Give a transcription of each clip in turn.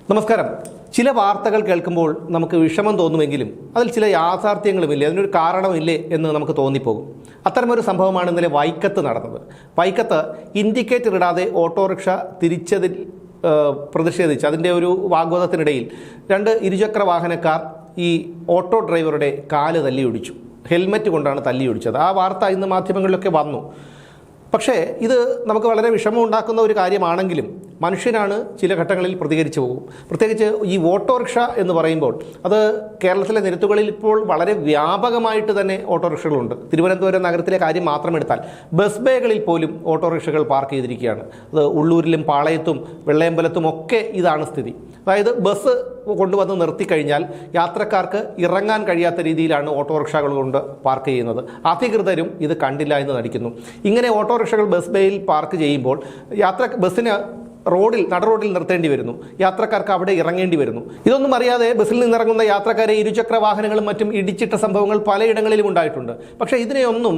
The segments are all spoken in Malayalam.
നമസ്കാരം. ചില വാർത്തകൾ കേൾക്കുമ്പോൾ നമുക്ക് വിഷമം തോന്നുമെങ്കിലും അതിൽ ചില യാഥാർത്ഥ്യങ്ങളുമില്ലേ, അതിനൊരു കാരണമില്ലേ എന്ന് നമുക്ക് തോന്നിപ്പോകും. അത്തരമൊരു സംഭവമാണ് ഇന്നലെ വൈക്കത്ത് നടന്നത്. വൈക്കത്ത് ഇൻഡിക്കേറ്റർ ഇടാതെ ഓട്ടോറിക്ഷ തിരിച്ചതിൽ പ്രതിഷേധിച്ച് അതിൻ്റെ ഒരു വാഗ്വാദത്തിനിടയിൽ രണ്ട് ഇരുചക്ര വാഹനക്കാർ ഈ ഓട്ടോ ഡ്രൈവറുടെ കാല് തല്ലിയൊടിച്ചു. ഹെൽമറ്റ് കൊണ്ടാണ് തല്ലിയൊടിച്ചത്. ആ വാർത്ത ഇന്ന് മാധ്യമങ്ങളിലൊക്കെ വന്നു. പക്ഷേ ഇത് നമുക്ക് വളരെ വിഷമം ഉണ്ടാക്കുന്ന ഒരു കാര്യമാണെങ്കിലും മനുഷ്യനാണ് ചില ഘട്ടങ്ങളിൽ പ്രതികരിച്ചു പോകും. പ്രത്യേകിച്ച് ഈ ഓട്ടോറിക്ഷ എന്ന് പറയുമ്പോൾ അത് കേരളത്തിലെ നിരത്തുകളിൽ ഇപ്പോൾ വളരെ വ്യാപകമായിട്ട് തന്നെ ഓട്ടോറിക്ഷകളുണ്ട്. തിരുവനന്തപുരം നഗരത്തിലെ കാര്യം മാത്രം എടുത്താൽ ബസ് ബേകളിൽ പോലും ഓട്ടോറിക്ഷകൾ പാർക്ക് ചെയ്തിരിക്കുകയാണ്. അത് ഉള്ളൂരിലും പാളയത്തും വെള്ളയമ്പലത്തും ഒക്കെ ഇതാണ് സ്ഥിതി. അതായത് ബസ് കൊണ്ടുവന്ന് നിർത്തിക്കഴിഞ്ഞാൽ യാത്രക്കാർക്ക് ഇറങ്ങാൻ കഴിയാത്ത രീതിയിലാണ് ഓട്ടോറിക്ഷകൾ കൊണ്ട് പാർക്ക് ചെയ്യുന്നത്. അധികൃതരും ഇത് കണ്ടില്ല എന്ന് നടിക്കുന്നു. ഇങ്ങനെ ഓട്ടോറിക്ഷകൾ ബസ് ബേയിൽ പാർക്ക് ചെയ്യുമ്പോൾ ബസ്സിന് നടുറോഡിൽ നിർത്തേണ്ടി വരുന്നു. യാത്രക്കാർക്ക് അവിടെ ഇറങ്ങേണ്ടി വരുന്നു. ഇതൊന്നും അറിയാതെ ബസ്സിൽ നിന്നിറങ്ങുന്ന യാത്രക്കാരെ ഇരുചക്ര വാഹനങ്ങളും മറ്റും ഇടിച്ചിട്ട സംഭവങ്ങൾ പലയിടങ്ങളിലും ഉണ്ടായിട്ടുണ്ട്. പക്ഷേ ഇതിനെയൊന്നും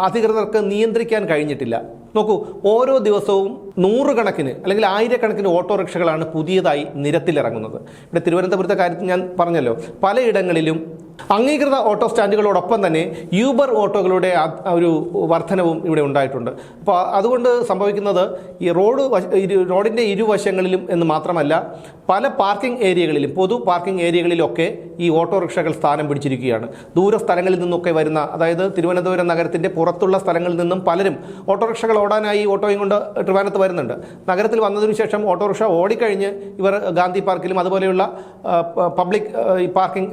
അധികൃതർക്ക് നിയന്ത്രിക്കാൻ കഴിഞ്ഞിട്ടില്ല. നോക്കൂ, ഓരോ ദിവസവും നൂറുകണക്കിന് അല്ലെങ്കിൽ ആയിരക്കണക്കിന് ഓട്ടോറിക്ഷകളാണ് പുതിയതായി നിരത്തിലിറങ്ങുന്നത്. ഇവിടെ തിരുവനന്തപുരത്തെ കാര്യത്തിൽ ഞാൻ പറഞ്ഞല്ലോ, പലയിടങ്ങളിലും അംഗീകൃത ഓട്ടോ സ്റ്റാൻഡുകളോടൊപ്പം തന്നെ യൂബർ ഓട്ടോകളുടെ ഒരു വർധനവും ഇവിടെ ഉണ്ടായിട്ടുണ്ട്. അപ്പോൾ അതുകൊണ്ട് സംഭവിക്കുന്നത് ഈ റോഡിൻ്റെ ഇരുവശങ്ങളിലും എന്ന് മാത്രമല്ല പല പാർക്കിംഗ് ഏരിയകളിലും, പൊതു പാർക്കിംഗ് ഏരിയകളിലൊക്കെ ഈ ഓട്ടോറിക്ഷകൾ സ്ഥാനം പിടിച്ചിരിക്കുകയാണ്. ദൂര സ്ഥലങ്ങളിൽ നിന്നൊക്കെ വരുന്ന, അതായത് തിരുവനന്തപുരം നഗരത്തിൻ്റെ പുറത്തുള്ള സ്ഥലങ്ങളിൽ നിന്നും പലരും ഓട്ടോറിക്ഷകൾ ഓടാനായി ഓട്ടോയും കൊണ്ട് ട്രിവാൻഡ്രത്ത് വരുന്നുണ്ട്. നഗരത്തിൽ വന്നതിനു ശേഷം ഓട്ടോറിക്ഷ ഓടിക്കഴിഞ്ഞ് ഇവർ ഗാന്ധി പാർക്കിലും അതുപോലെയുള്ള പബ്ലിക് പാർക്കിംഗ്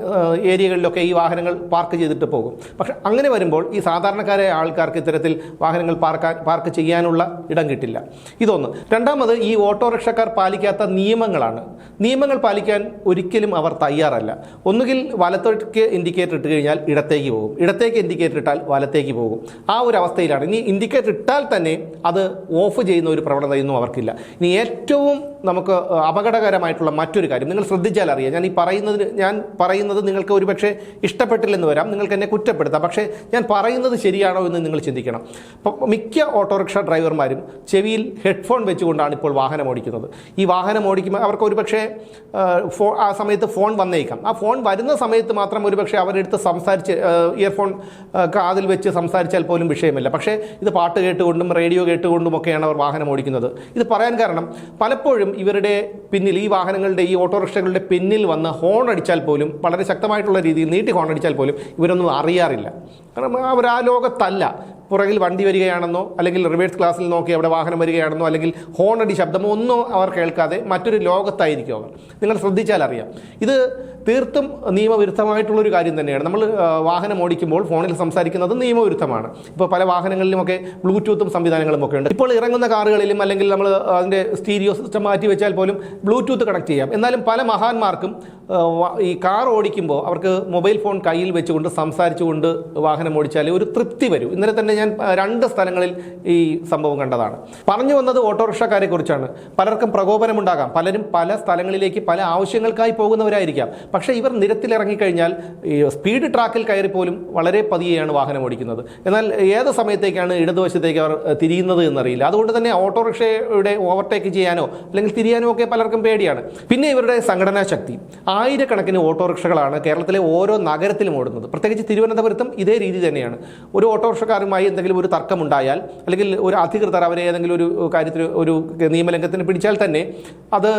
ഏരിയകളിലൊക്കെ ഈ വാഹനങ്ങൾ പാർക്ക് ചെയ്തിട്ട് പോകും. പക്ഷെ അങ്ങനെ വരുമ്പോൾ ഈ സാധാരണക്കാരായ ആൾക്കാർക്ക് ഇത്തരത്തിൽ വാഹനങ്ങൾ പാർക്ക് ചെയ്യാനുള്ള ഇടം കിട്ടില്ല. ഇതൊന്ന്. രണ്ടാമത്, ഈ ഓട്ടോറിക്ഷക്കാർ പാലിക്കാത്ത നിയമങ്ങളാണ്. നിയമങ്ങൾ പാലിക്കാൻ ഒരിക്കലും അവർ തയ്യാറല്ല. ഒന്നുകിൽ വലത്തേക്ക് ഇൻഡിക്കേറ്റർ ഇട്ട് കഴിഞ്ഞാൽ ഇടത്തേക്ക് പോകും, ഇടത്തേക്ക് ഇൻഡിക്കേറ്റർ ഇട്ടാൽ വലത്തേക്ക് പോകും. ആ ഒരു അവസ്ഥയിലാണ്. ഇനി ഇൻഡിക്കേറ്റർ ഇട്ടാൽ തന്നെ അത് ഓഫ് ചെയ്യുന്ന ഒരു പ്രവണതയൊന്നും അവർക്കില്ല. ഇനി ഏറ്റവും നമുക്ക് അപകടകരമായിട്ടുള്ള മറ്റൊരു കാര്യം നിങ്ങൾ ശ്രദ്ധിച്ചാൽ അറിയാം. ഞാൻ പറയുന്നത് നിങ്ങൾക്ക് ഒരുപക്ഷെ ഇഷ്ടപ്പെട്ടില്ലെന്ന് വരാം, നിങ്ങൾക്ക് എന്നെ കുറ്റപ്പെടുത്താം. പക്ഷേ ഞാൻ പറയുന്നത് ശരിയാണോ എന്ന് നിങ്ങൾ ചിന്തിക്കണം. മിക്ക ഓട്ടോറിക്ഷ ഡ്രൈവർമാരും ചെവിയിൽ ഹെഡ്ഫോൺ വെച്ചുകൊണ്ടാണ് ഇപ്പോൾ വാഹനം ഓടിക്കുന്നത്. ഈ വാഹനം ഓടിക്കുമ്പോൾ അവർക്ക് ഒരുപക്ഷെ ആ സമയത്ത് ഫോൺ വന്നേക്കാം. ആ ഫോൺ വരുന്ന സമയത്ത് മാത്രം ഒരുപക്ഷെ അവരെടുത്ത് സംസാരിച്ച് ഇയർഫോൺ കാതിൽ വെച്ച് സംസാരിച്ചാൽ പോലും വിഷയമില്ല. പക്ഷേ ഇത് പാട്ട് കേട്ടുകൊണ്ടും റേഡിയോ കേട്ടുകൊണ്ടുമൊക്കെയാണ് അവർ വാഹനം ഓടിക്കുന്നത്. ഇത് പറയാൻ കാരണം പലപ്പോഴും ഇവരുടെ പിന്നിൽ, ഈ വാഹനങ്ങളുടെ, ഈ ഓട്ടോറിക്ഷകളുടെ പിന്നിൽ വന്ന് ഹോൺ അടിച്ചാൽ പോലും, വളരെ ശക്തമായിട്ടുള്ള രീതിയിൽ നീട്ടി ഹോൺ അടിച്ചാൽ പോലും ഇവരൊന്നും അറിയാറില്ല. കാരണം അവർ ആ ലോകത്തല്ല. പുറകിൽ വണ്ടി വരികയാണെന്നോ അല്ലെങ്കിൽ റിവേഴ്സ് ക്ലാസ്സിൽ നോക്കി അവിടെ വാഹനം വരികയാണെന്നോ അല്ലെങ്കിൽ ഹോണടി ശബ്ദമോ ഒന്നും അവർ കേൾക്കാതെ മറ്റൊരു ലോകത്തായിരിക്കും അവർ. നിങ്ങൾ ശ്രദ്ധിച്ചാൽ അറിയാം. ഇത് തീർത്തും നിയമവിരുദ്ധമായിട്ടുള്ളൊരു കാര്യം തന്നെയാണ്. നമ്മൾ വാഹനം ഓടിക്കുമ്പോൾ ഫോണിൽ സംസാരിക്കുന്നത് നിയമവിരുദ്ധമാണ്. ഇപ്പോൾ പല വാഹനങ്ങളിലുമൊക്കെ ബ്ലൂടൂത്തും സംവിധാനങ്ങളും ഒക്കെ ഉണ്ട്. ഇപ്പോൾ ഇറങ്ങുന്ന കാറുകളിലും അല്ലെങ്കിൽ നമ്മൾ അതിൻ്റെ സ്റ്റീരിയോ സിസ്റ്റം മാറ്റി വെച്ചാൽ പോലും ബ്ലൂടൂത്ത് കണക്ട് ചെയ്യാം. എന്നാലും പല മഹാന്മാർക്കും ഈ കാർ ഓടിക്കുമ്പോൾ അവർക്ക് മൊബൈൽ ഫോൺ കയ്യിൽ വെച്ചുകൊണ്ട് സംസാരിച്ചുകൊണ്ട് വാഹനം ഓടിച്ചാൽ ഒരു തൃപ്തി വരും. ഇന്നലെ തന്നെ ഞാൻ 2 സ്ഥലങ്ങളിൽ ഈ സംഭവം കണ്ടതാണ്. പറഞ്ഞു വന്നത് ഓട്ടോറിക്ഷക്കാരെ കുറിച്ചാണ്. പലർക്കും പ്രകോപനമുണ്ടാകാം. പലരും പല സ്ഥലങ്ങളിലേക്ക് പല ആവശ്യങ്ങൾക്കായി പോകുന്നവരായിരിക്കാം. പക്ഷേ ഇവർ നിരത്തിലിറങ്ങിക്കഴിഞ്ഞാൽ ഈ സ്പീഡ് ട്രാക്കിൽ കയറിപ്പോലും വളരെ പതിയെയാണ് വാഹനം ഓടിക്കുന്നത്. എന്നാൽ ഏത് സമയത്തേക്കാണ് ഇടതുവശത്തേക്ക് അവർ തിരിയുന്നത് എന്നറിയില്ല. അതുകൊണ്ട് തന്നെ ഓട്ടോറിക്ഷയുടെ ഓവർടേക്ക് ചെയ്യാനോ അല്ലെങ്കിൽ തിരിയാനോ ഒക്കെ പലർക്കും പേടിയാണ്. പിന്നെ ഇവരുടെ സംഘടനാ ശക്തി. ആയിരക്കണക്കിന് ഓട്ടോറിക്ഷകളാണ് കേരളത്തിലെ ഓരോ നഗരത്തിലും ഓടുന്നത്. പ്രത്യേകിച്ച് തിരുവനന്തപുരത്തും ഇതേ രീതി തന്നെയാണ്. ഒരു ഓട്ടോറിക്ഷക്കാരുമായി എന്തെങ്കിലും ഒരു തർക്കമുണ്ടായാൽ അല്ലെങ്കിൽ ഒരു അധികൃതർ അവരെ ഏതെങ്കിലും ഒരു കാര്യത്തിൽ ഒരു നിയമലംഘനത്തിന് പിടിച്ചാൽ തന്നെ അത്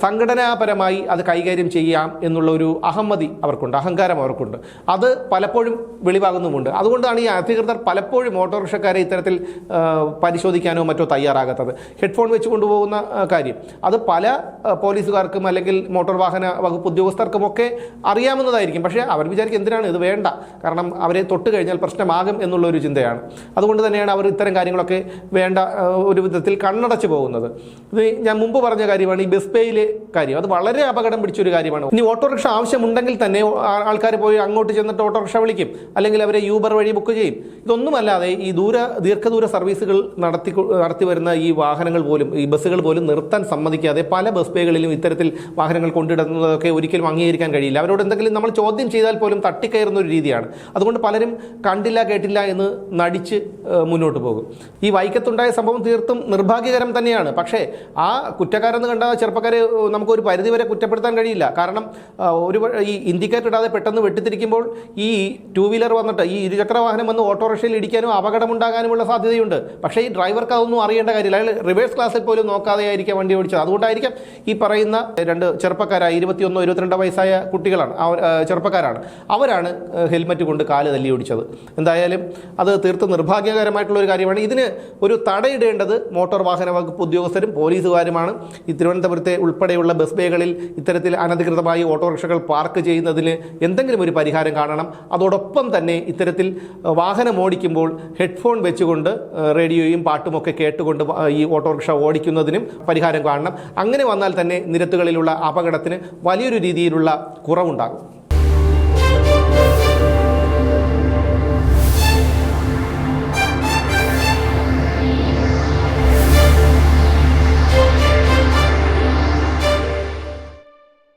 സംഘടനാപരമായി അത് കൈകാര്യം ചെയ്യാം എന്നുള്ള ഒരു അഹങ്കാരം അവർക്കുണ്ട്. അത് പലപ്പോഴും വെളിവാകുന്നുമുണ്ട്. അതുകൊണ്ടാണ് ഈ അധികൃതർ പലപ്പോഴും ഓട്ടോറിക്ഷക്കാരെ ഇത്തരത്തിൽ പരിശോധിക്കാനോ മറ്റോ തയ്യാറാകാത്തത്. ഹെഡ്ഫോൺ വെച്ച് കൊണ്ടുപോകുന്ന കാര്യം അത് പല പോലീസുകാർക്കും അല്ലെങ്കിൽ മോട്ടോർ വാഹന വകുപ്പ് ഉദ്യോഗസ്ഥർക്കുമൊക്കെ അറിയാവുന്നതായിരിക്കും. പക്ഷേ അവർ വിചാരിക്കും എന്തിനാണ് ഇത് വേണ്ട, കാരണം അവരെ തൊട്ട് കഴിഞ്ഞാൽ പ്രശ്നമാകും എന്നുള്ളൊരു ചിന്തയാണ്. അതുകൊണ്ട് തന്നെയാണ് അവർ ഇത്തരം കാര്യങ്ങളൊക്കെ വേണ്ട ഒരു വിധത്തിൽ കണ്ണടച്ച് പോകുന്നത്. ഇത് ഞാൻ മുമ്പ് പറഞ്ഞ കാര്യമാണ് ഈ ബസ് പേയിലെ കാര്യം. അത് വളരെ അപകടം പിടിച്ചൊരു കാര്യമാണ്. ഇനി ഓട്ടോറിക്ഷ ആവശ്യമുണ്ടെങ്കിൽ തന്നെ ആൾക്കാർ പോയി അങ്ങോട്ട് ചെന്നിട്ട് ഓട്ടോറിക്ഷ വിളിക്കും, അല്ലെങ്കിൽ അവരെ യൂബർ വഴി ബുക്ക് ചെയ്യും. ഇതൊന്നുമല്ലാതെ ഈ ദീർഘദൂര സർവീസുകൾ നടത്തി വരുന്ന ഈ വാഹനങ്ങൾ പോലും, ഈ ബസ്സുകൾ പോലും നിർത്താൻ സമ്മതിക്കാതെ പല ബസ് പേകളിലും ഇത്തരത്തിൽ വാഹനങ്ങൾ കൊണ്ടിടുന്നതൊക്കെ ഒരിക്കലും അംഗീകരിക്കാൻ കഴിയില്ല. അവരോട് എന്തെങ്കിലും നമ്മൾ ചോദ്യം ചെയ്താൽ പോലും തട്ടിക്കയറുന്ന ഒരു രീതിയാണ്. അതുകൊണ്ട് പലരും കണ്ടില്ല കേട്ടില്ല എന്ന് നടിച്ച് നയിച്ച് മുന്നോട്ട് പോകും. ഈ വൈക്കത്തുണ്ടായ സംഭവം തീർത്തും നിർഭാഗ്യകരം തന്നെയാണ്. പക്ഷേ ആ കുറ്റക്കാരെന്ന് കണ്ട ചെറുപ്പക്കാരെ നമുക്കൊരു പരിധിവരെ കുറ്റപ്പെടുത്താൻ കഴിയില്ല. കാരണം ഈ ഇൻഡിക്കേറ്റർ ഇടാതെ പെട്ടെന്ന് വെട്ടിത്തിരിക്കുമ്പോൾ ഈ ടൂ വീലർ വന്നിട്ട് ഈ ഇരുചക്ര വാഹനം വന്ന് ഓട്ടോറിക്ഷയിൽ ഇടിക്കാനും അപകടമുണ്ടാകാനുമുള്ള സാധ്യതയുണ്ട്. പക്ഷേ ഈ ഡ്രൈവർക്ക് അതൊന്നും അറിയേണ്ട കാര്യമില്ല. അയാൾ റിവേഴ്സ് ക്ലാസ്സിൽ പോലും നോക്കാതെ ആയിരിക്കാം വണ്ടി ഓടിച്ചത്. അതുകൊണ്ടായിരിക്കാം ഈ പറയുന്ന രണ്ട് ചെറുപ്പക്കാരായ 21, 22 വയസ്സായ കുട്ടികളാണ്, ചെറുപ്പക്കാരാണ്, അവരാണ് ഹെൽമറ്റ് കൊണ്ട് കാല് തല്ലി ഓടിച്ചത്. എന്തായാലും അത് തീർത്തും നിർഭാഗ്യകരമായിട്ടുള്ള ഒരു കാര്യമാണ്. ഇതിന് ഒരു തടയിടേണ്ടത് മോട്ടോർ വാഹന വകുപ്പ് ഉദ്യോഗസ്ഥരും പോലീസുകാരുമാണ്. ഈ തിരുവനന്തപുരത്തെ ഉൾപ്പെടെയുള്ള ബസ് ബേകളിൽ ഇത്തരത്തിൽ അനധികൃതമായി ഓട്ടോറിക്ഷകൾ പാർക്ക് ചെയ്യുന്നതിന് എന്തെങ്കിലും ഒരു പരിഹാരം കാണണം. അതോടൊപ്പം തന്നെ ഇത്തരത്തിൽ വാഹനം ഓടിക്കുമ്പോൾ ഹെഡ്ഫോൺ വെച്ചുകൊണ്ട് റേഡിയോയും പാട്ടുമൊക്കെ കേട്ടുകൊണ്ട് ഈ ഓട്ടോറിക്ഷ ഓടിക്കുന്നതിനും പരിഹാരം കാണണം. അങ്ങനെ വന്നാൽ തന്നെ നിരത്തുകളിലുള്ള അപകടത്തിന് വലിയൊരു രീതിയിലുള്ള കുറവുണ്ടാകും.